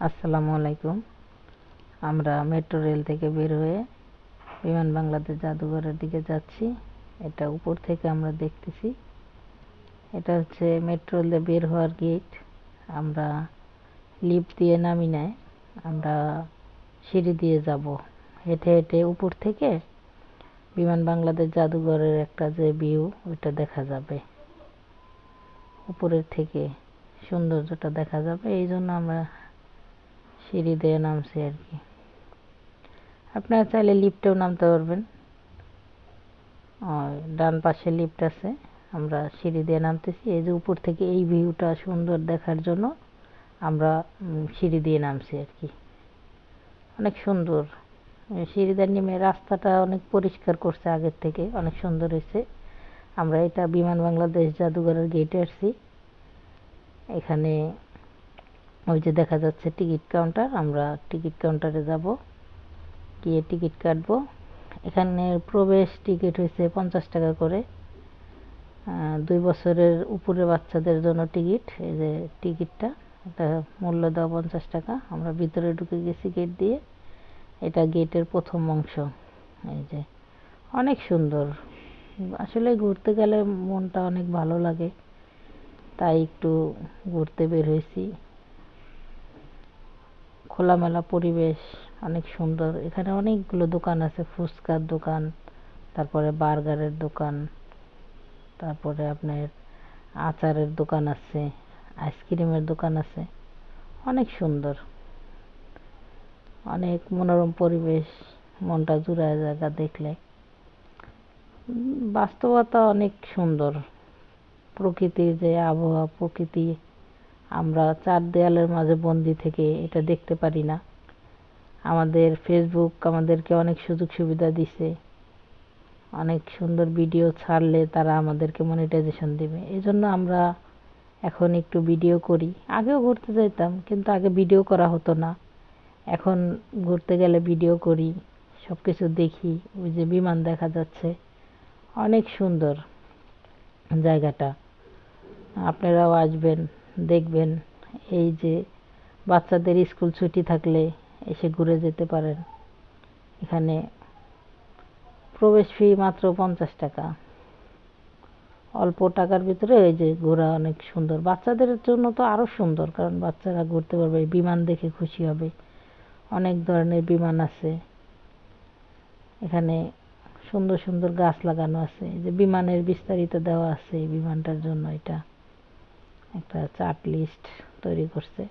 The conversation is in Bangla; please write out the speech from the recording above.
আসসালামু আলাইকুম। আমরা মেট্রো রেল থেকে বের হয়ে বিমান বাংলাদেশ জাদুঘরের দিকে যাচ্ছি। এটা উপর থেকে আমরা দেখতেছি। এটা হচ্ছে মেট্রো রেলে বের হওয়ার গেট। আমরা লিফট দিয়ে নামি নাই, আমরা সিঁড়ি দিয়ে যাব। হেঁটে হেঁটে উপর থেকে বিমান বাংলাদেশ জাদুঘরের একটা যে ভিউ, ওইটা দেখা যাবে। উপরের থেকে সৌন্দর্যটা দেখা যাবে, এই জন্য আমরা সিঁড়ি দিয়ে নামছি আর কি। আপনারা চাইলে লিফটেও নামতে পারবেন, ডান পাশে লিফট আছে। আমরা সিঁড়ি দিয়ে নামতেছি। এই যে উপর থেকে এই ভিউটা সুন্দর দেখার জন্য আমরা সিঁড়ি দিয়ে নামছি আর কি। অনেক সুন্দর সিঁড়ি দিয়ে নেমে রাস্তাটা অনেক পরিষ্কার করছে, আগের থেকে অনেক সুন্দর হয়েছে। আমরা এটা বিমান বাংলাদেশ জাদুঘরের গেটে আসছি। এখানে ওই যে দেখা যাচ্ছে টিকিট কাউন্টার, আমরা টিকিট কাউন্টারে যাব, গিয়ে টিকিট কাটবো। এখানে প্রবেশ টিকিট হয়েছে 50 টাকা করে। 2 বছরের উপরে বাচ্চাদের জন্য টিকিট। এই যে টিকিটটা, এটা মূল্য দেওয়া 50 টাকা। আমরা ভিতরে ঢুকে গেছি গেট দিয়ে। এটা গেটের প্রথম অংশ। এই যে অনেক সুন্দর। আসলে ঘুরতে গেলে মনটা অনেক ভালো লাগে, তাই একটু ঘুরতে বের হয়েছি। খোলামেলা পরিবেশ, অনেক সুন্দর। এখানে অনেকগুলো দোকান আছে, ফুচকার দোকান, তারপরে বার্গারের দোকান, তারপরে আপনার আচারের দোকান আছে, আইসক্রিমের দোকান আছে। অনেক সুন্দর, অনেক মনোরম পরিবেশ, মনটা জুড়ায় জায়গা দেখলে। বাস্তবতা অনেক সুন্দর। প্রকৃতির যে আবহাওয়া, প্রকৃতি আমরা 4 দেয়ালের মাঝে বন্দি থেকে এটা দেখতে পারি না। আমাদের ফেসবুক আমাদেরকে অনেক সুযোগ সুবিধা দিছে। অনেক সুন্দর ভিডিও ছাড়লে তারা আমাদেরকে মনিটাইজেশন দেবে। এই জন্য আমরা এখন একটু ভিডিও করি। আগেও ঘুরতে যেতাম, কিন্তু আগে ভিডিও করা হতো না। এখন ঘুরতে গেলে ভিডিও করি, সব কিছু দেখি। ওই যে বিমান দেখা যাচ্ছে, অনেক সুন্দর জায়গাটা। আপনারাও আসবেন, দেখবেন। এই যে বাচ্চাদের স্কুল ছুটি থাকলে এসে ঘুরে যেতে পারেন। এখানে প্রবেশ ফি মাত্র 50 টাকা। অল্প টাকার ভিতরে এই যে ঘোরা অনেক সুন্দর। বাচ্চাদের জন্য তো আরো সুন্দর, কারণ বাচ্চারা ঘুরতে পারবে, বিমান দেখে খুশি হবে। অনেক ধরনের বিমান আছে এখানে। সুন্দর সুন্দর গাছ লাগানো আছে। যে বিমানের বিস্তারিত দেওয়া আছে, বিমানটার জন্য এটা একটা চার্ট লিস্ট তৈরি করছে।